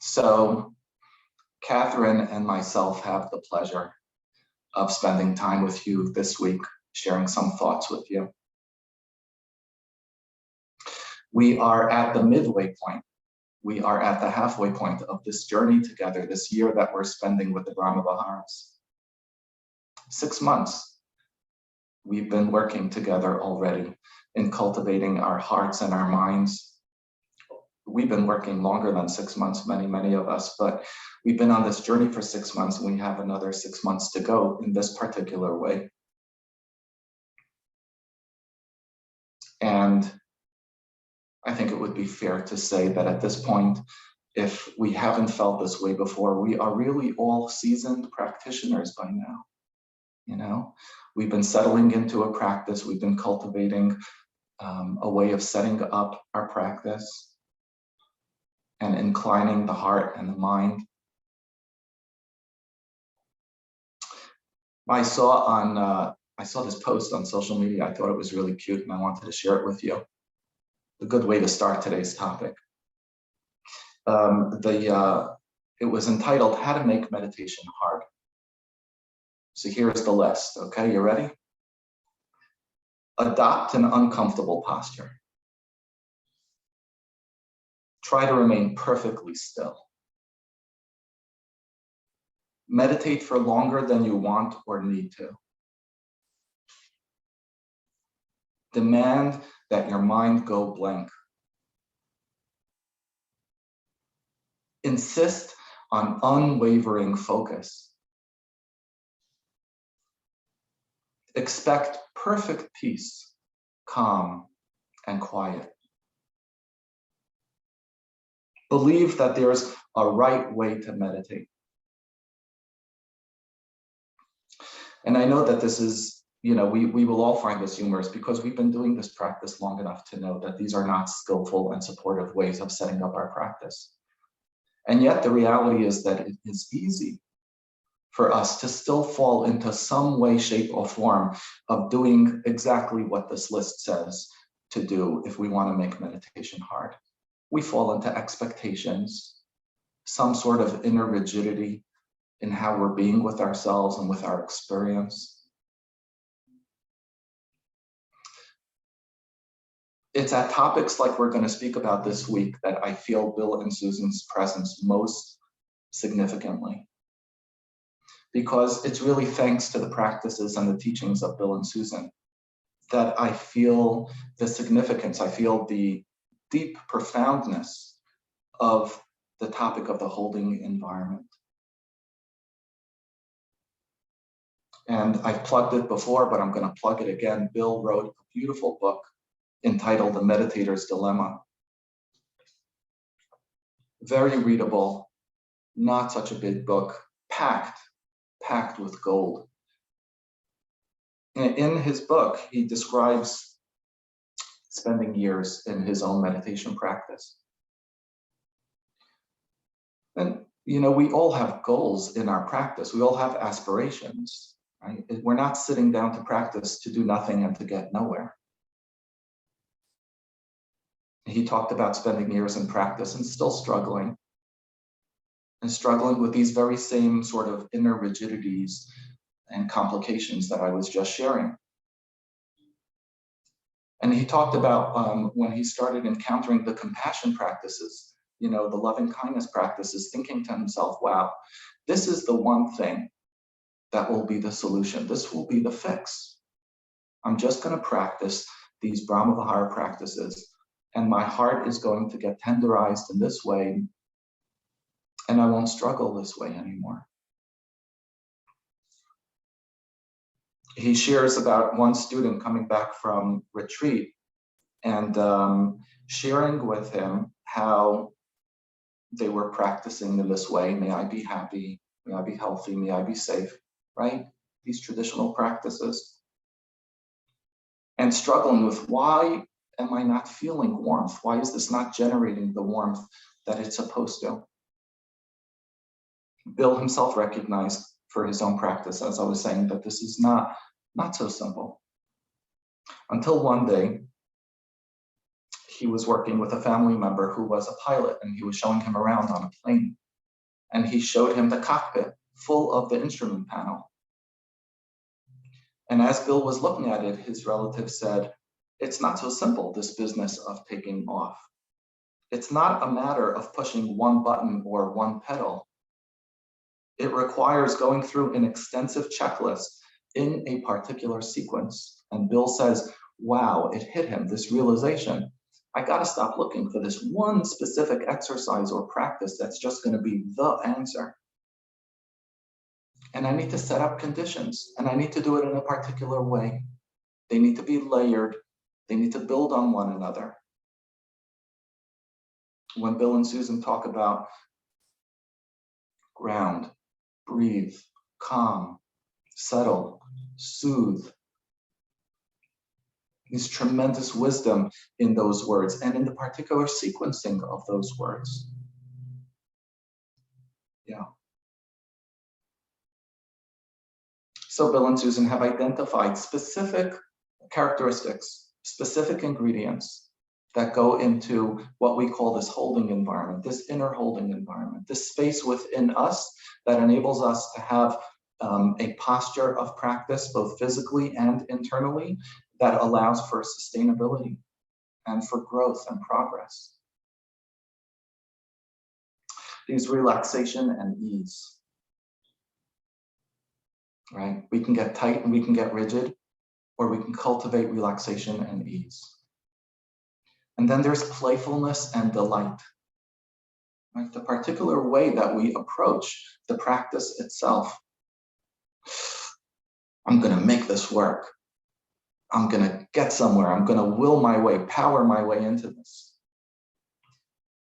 So Catherine and myself have the pleasure of spending time with you this week, sharing some thoughts with you. We are at the midway point. We are at the halfway point of this journey together, this year that we're spending with the Brahma Viharas. 6 months we've been working together already in cultivating our hearts and our minds. We've been working longer than 6 months, many of us, but we've been on this journey for 6 months, and we have another 6 months to go in this particular way. And I think it would be fair to say that at this point, if we haven't felt this way before, we are really all seasoned practitioners by now. You know, we've been settling into a practice, we've been cultivating a way of setting up our practice and inclining the heart and the mind. I saw this post on social media. I thought it was really cute, and I wanted to share it with you. A good way to start today's topic. It was entitled "How to Make Meditation Hard." So here's the list. Okay, you ready? Adopt an uncomfortable posture. Try to remain perfectly still. Meditate for longer than you want or need to. Demand that your mind go blank. Insist on unwavering focus. Expect perfect peace, calm, and quiet. Believe that there's a right way to meditate. And I know that this is, we will all find this humorous because we've been doing this practice long enough to know that these are not skillful and supportive ways of setting up our practice. And yet the reality is that it is easy for us to still fall into some way, shape, or form of doing exactly what this list says to do if we want to make meditation hard. We fall into expectations, some sort of inner rigidity in how we're being with ourselves and with our experience. It's at topics like we're going to speak about this week that I feel Bill and Susan's presence most significantly. Because it's really thanks to the practices and the teachings of Bill and Susan that I feel the significance, I feel the deep profoundness of the topic of the holding environment. And I've plugged it before, but I'm going to plug it again. Bill wrote a beautiful book entitled The Meditator's Dilemma. Very readable, not such a big book, packed with gold. In his book, he describes spending years in his own meditation practice. And, we all have goals in our practice. We all have aspirations, right? We're not sitting down to practice to do nothing and to get nowhere. He talked about spending years in practice and still struggling with these very same sort of inner rigidities and complications that I was just sharing. And he talked about when he started encountering the compassion practices, the loving kindness practices, thinking to himself, wow, this is the one thing that will be the solution. This will be the fix. I'm just going to practice these Brahma Vihara practices, and my heart is going to get tenderized in this way, and I won't struggle this way anymore. He shares about one student coming back from retreat and sharing with him how they were practicing in this way. May I be happy, may I be healthy, may I be safe, right? These traditional practices. And struggling with, why am I not feeling warmth? Why is this not generating the warmth that it's supposed to? Bill himself recognized for his own practice, as I was saying, that this is not so simple. Until one day, he was working with a family member who was a pilot, and he was showing him around on a plane. And he showed him the cockpit full of the instrument panel. And as Bill was looking at it, his relative said, "It's not so simple, this business of taking off. It's not a matter of pushing one button or one pedal. It requires going through an extensive checklist in a particular sequence." And Bill says, wow, it hit him, this realization. I got to stop looking for this one specific exercise or practice that's just going to be the answer. And I need to set up conditions, and I need to do it in a particular way. They need to be layered. They need to build on one another. When Bill and Susan talk about ground, breathe, calm, settle, soothe, there's tremendous wisdom in those words and in the particular sequencing of those words. Yeah. So Bill and Susan have identified specific characteristics, specific ingredients that go into what we call this holding environment, this inner holding environment, this space within us that enables us to have a posture of practice, both physically and internally, that allows for sustainability and for growth and progress. These relaxation and ease, right? We can get tight and we can get rigid, or we can cultivate relaxation and ease. And then there's playfulness and delight, right? The particular way that we approach the practice itself. I'm going to make this work. I'm going to get somewhere. I'm going to will my way, power my way into this.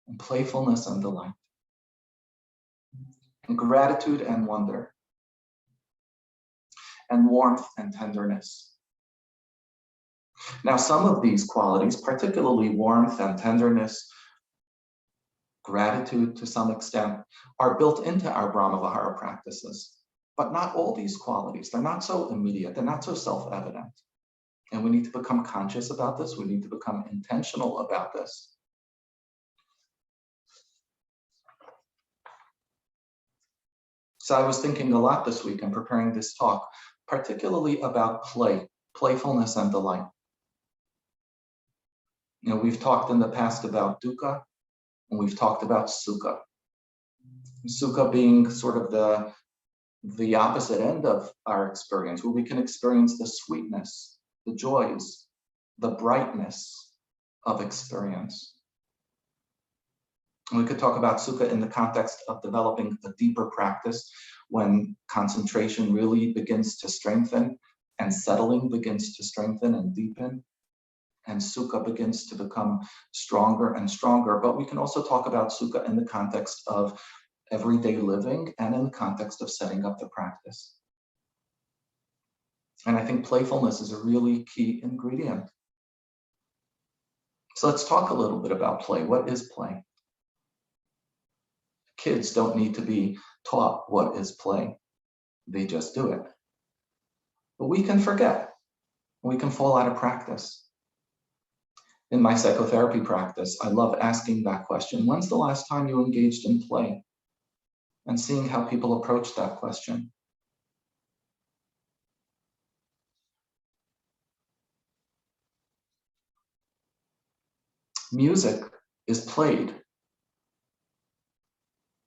And playfulness and delight. And gratitude and wonder. And warmth and tenderness. Now, some of these qualities, particularly warmth and tenderness, gratitude to some extent, are built into our Brahmavihara practices. But not all these qualities. They're not so immediate. They're not so self-evident. And we need to become conscious about this. We need to become intentional about this. So I was thinking a lot this week in preparing this talk, particularly about play, playfulness and delight. You know, we've talked in the past about dukkha, and we've talked about sukha. Sukha being sort of the opposite end of our experience, where we can experience the sweetness, the joys, the brightness of experience. And we could talk about sukha in the context of developing a deeper practice when concentration really begins to strengthen and settling begins to strengthen and deepen, and sukha begins to become stronger and stronger. But we can also talk about sukha in the context of everyday living and in the context of setting up the practice. And I think playfulness is a really key ingredient. So let's talk a little bit about play. What is play? Kids don't need to be taught what is play. They just do it. But we can forget. We can fall out of practice. In my psychotherapy practice, I love asking that question. When's the last time you engaged in play? And seeing how people approach that question. Music is played.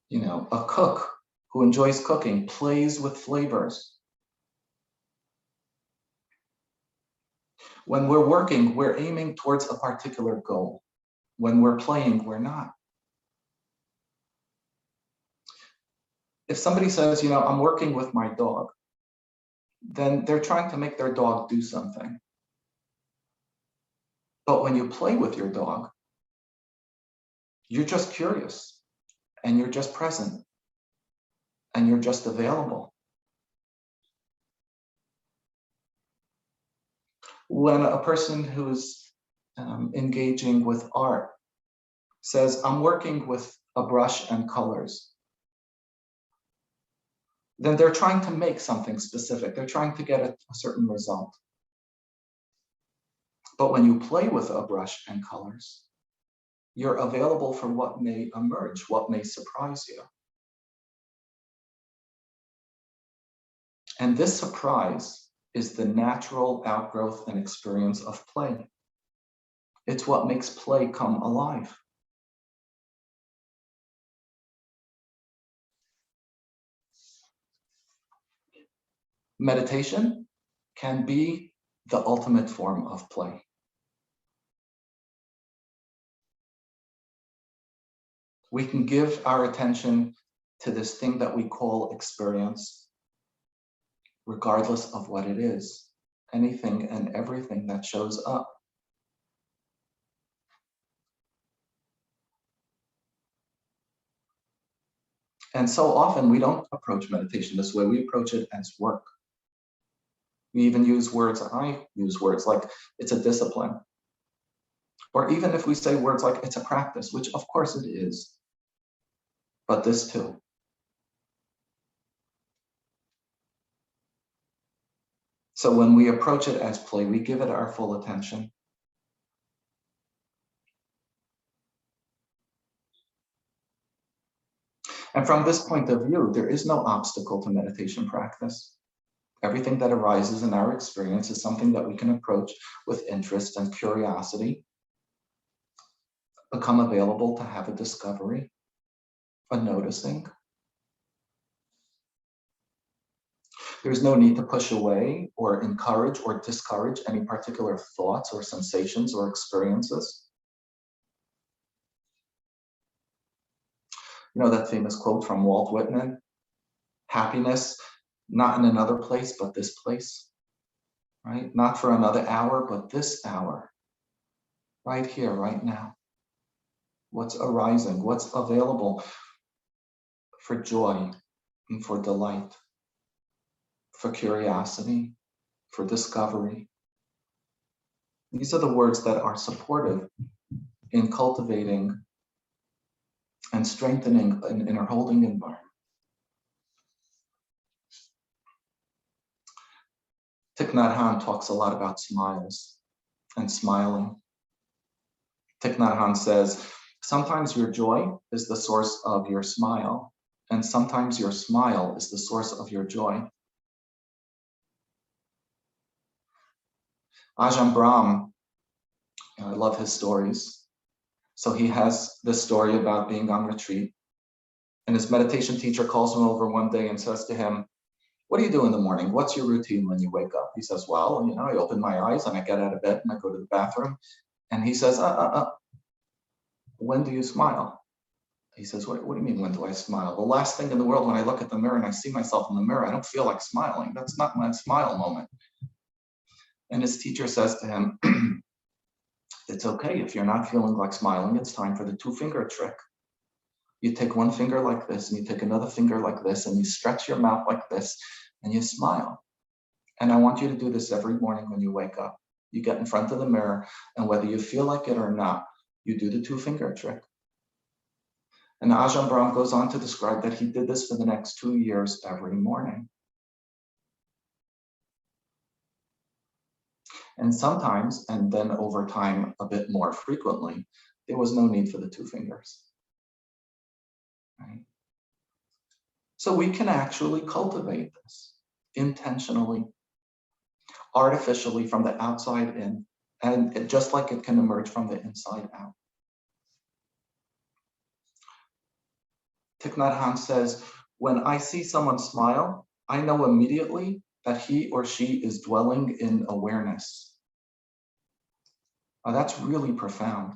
You know, a cook who enjoys cooking plays with flavors. When we're working, we're aiming towards a particular goal. When we're playing, we're not. If somebody says, you know, I'm working with my dog, then they're trying to make their dog do something. But when you play with your dog, you're just curious, and you're just present, and you're just available. When a person who's engaging with art says, I'm working with a brush and colors, then they're trying to make something specific. They're trying to get a certain result. But when you play with a brush and colors, You're available for what may emerge, what may surprise you. And this surprise is the natural outgrowth and experience of play. It's what makes play come alive. Meditation can be the ultimate form of play. We can give our attention to this thing that we call experience, regardless of what it is, anything and everything that shows up. And so often we don't approach meditation this way. We approach it as work. We even use words, I use words like it's a discipline. Or even if we say words like it's a practice, which of course it is, but this too. So when we approach it as play, we give it our full attention. And from this point of view, there is no obstacle to meditation practice. Everything that arises in our experience is something that we can approach with interest and curiosity, become available to have a discovery, a noticing. There's no need to push away or encourage or discourage any particular thoughts or sensations or experiences. You know that famous quote from Walt Whitman, happiness, not in another place, but this place, right? Not for another hour, but this hour, right here, right now. What's arising, what's available for joy and for delight, for curiosity, for discovery. These are the words that are supportive in cultivating and strengthening an inner holding environment. Thich Nhat Hanh talks a lot about smiles and smiling. Thich Nhat Hanh says, sometimes your joy is the source of your smile, and sometimes your smile is the source of your joy. Ajahn Brahm, I love his stories. So he has this story about being on retreat, and his meditation teacher calls him over one day and says to him, what do you do in the morning? What's your routine when you wake up? He says, well, I open my eyes and I get out of bed and I go to the bathroom. And he says, when do you smile? He says, what do you mean, when do I smile? The last thing in the world, when I look at the mirror and I see myself in the mirror, I don't feel like smiling. That's not my smile moment. And his teacher says to him, it's okay if you're not feeling like smiling, it's time for the two-finger trick. You take one finger like this and you take another finger like this and you stretch your mouth like this and you smile. And I want you to do this every morning when you wake up. You get in front of the mirror and whether you feel like it or not, you do the two-finger trick. And Ajahn Brahm goes on to describe that he did this for the next 2 years every morning. And sometimes, and then over time, a bit more frequently, there was no need for the two fingers. Right? So we can actually cultivate this intentionally, artificially from the outside in, and just like it can emerge from the inside out. Thich Nhat Hanh says, when I see someone smile, I know immediately that he or she is dwelling in awareness. Now that's really profound,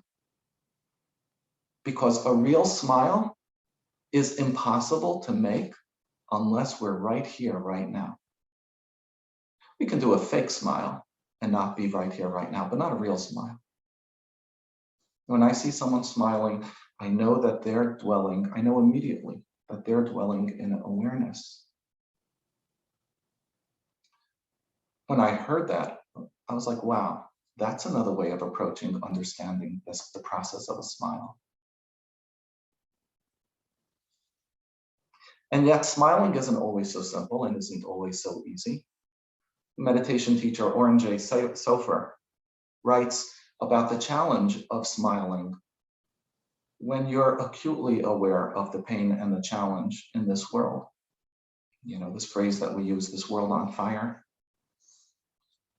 because a real smile is impossible to make unless we're right here, right now. We can do a fake smile and not be right here, right now, but not a real smile. When I see someone smiling, I know that they're dwelling, I know immediately that they're dwelling in awareness. When I heard that, I was like, wow, that's another way of approaching understanding this, the process of a smile. And yet smiling isn't always so simple and isn't always so easy. Meditation teacher Oren J. Sofer writes about the challenge of smiling when you're acutely aware of the pain and the challenge in this world. You know, this phrase that we use, this world on fire.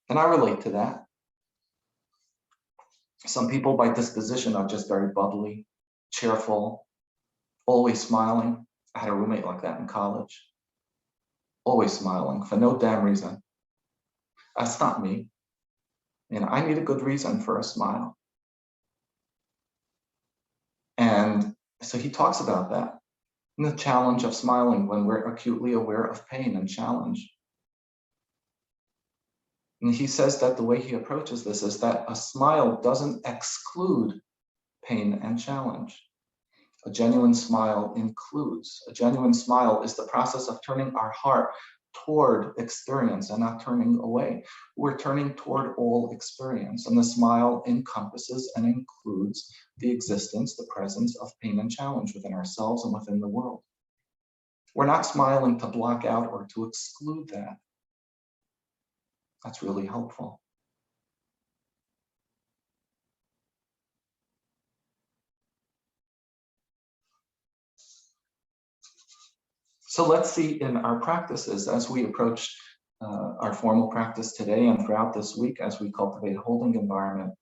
And I relate to that. Some people by disposition are just very bubbly, cheerful, always smiling. I had a roommate like that in college. Always smiling for no damn reason. That's not me. You know, I need a good reason for a smile. And so he talks about that, and the challenge of smiling when we're acutely aware of pain and challenge. And he says that the way he approaches this is that a smile doesn't exclude pain and challenge. A genuine smile includes. A genuine smile is the process of turning our heart toward experience and not turning away. We're turning toward all experience, and the smile encompasses and includes the existence, the presence of pain and challenge within ourselves and within the world. We're not smiling to block out or to exclude that. That's really helpful. So let's see in our practices as we approach our formal practice today and throughout this week as we cultivate a holding environment,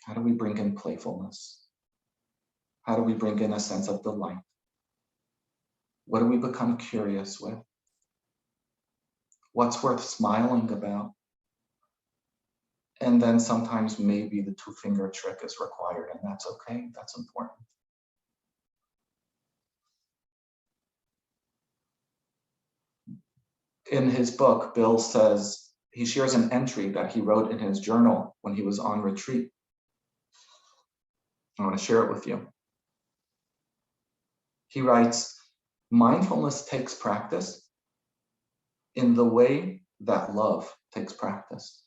how do we bring in playfulness? How do we bring in a sense of delight? What do we become curious with? What's worth smiling about? And then sometimes maybe the two-finger trick is required, and that's okay, that's important. In his book, Bill says, he shares an entry that he wrote in his journal when he was on retreat. I want to share it with you. He writes, mindfulness takes practice in the way that love takes practice.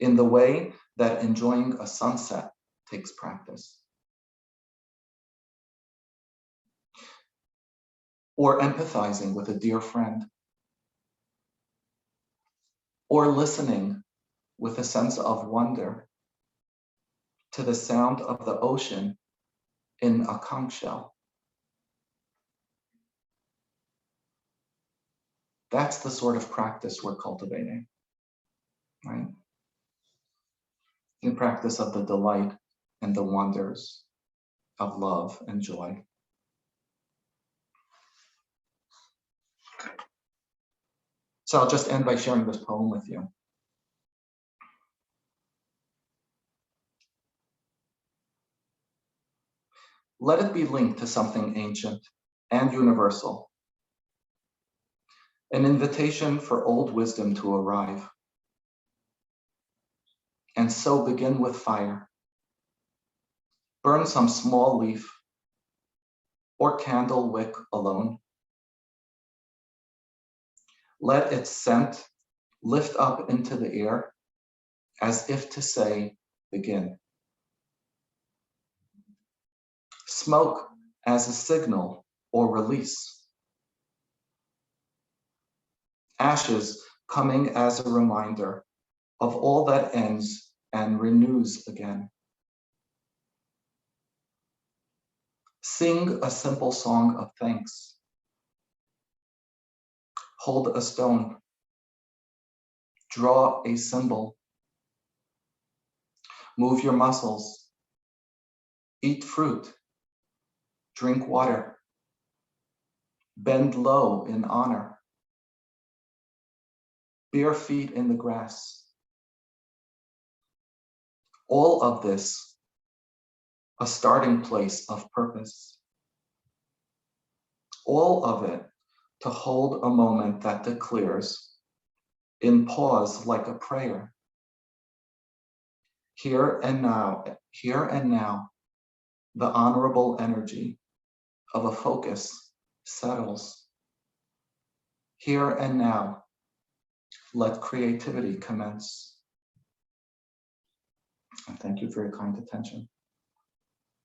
In the way that enjoying a sunset takes practice. Or empathizing with a dear friend. Or listening with a sense of wonder to the sound of the ocean in a conch shell. That's the sort of practice we're cultivating, right? The practice of the delight and the wonders of love and joy. So I'll just end by sharing this poem with you. Let it be linked to something ancient and universal. An invitation for old wisdom to arrive. And so begin with fire. Burn some small leaf or candle wick alone. Let its scent lift up into the air as if to say, begin. Smoke as a signal or release. Ashes coming as a reminder of all that ends and renews again. Sing a simple song of thanks. Hold a stone. Draw a symbol. Move your muscles. Eat fruit. Drink water. Bend low in honor. Bare feet in the grass. All of this, a starting place of purpose. All of it to hold a moment that declares, in pause like a prayer. Here and now, the honorable energy of a focus settles. Here and now, let creativity commence. And thank you for your kind attention.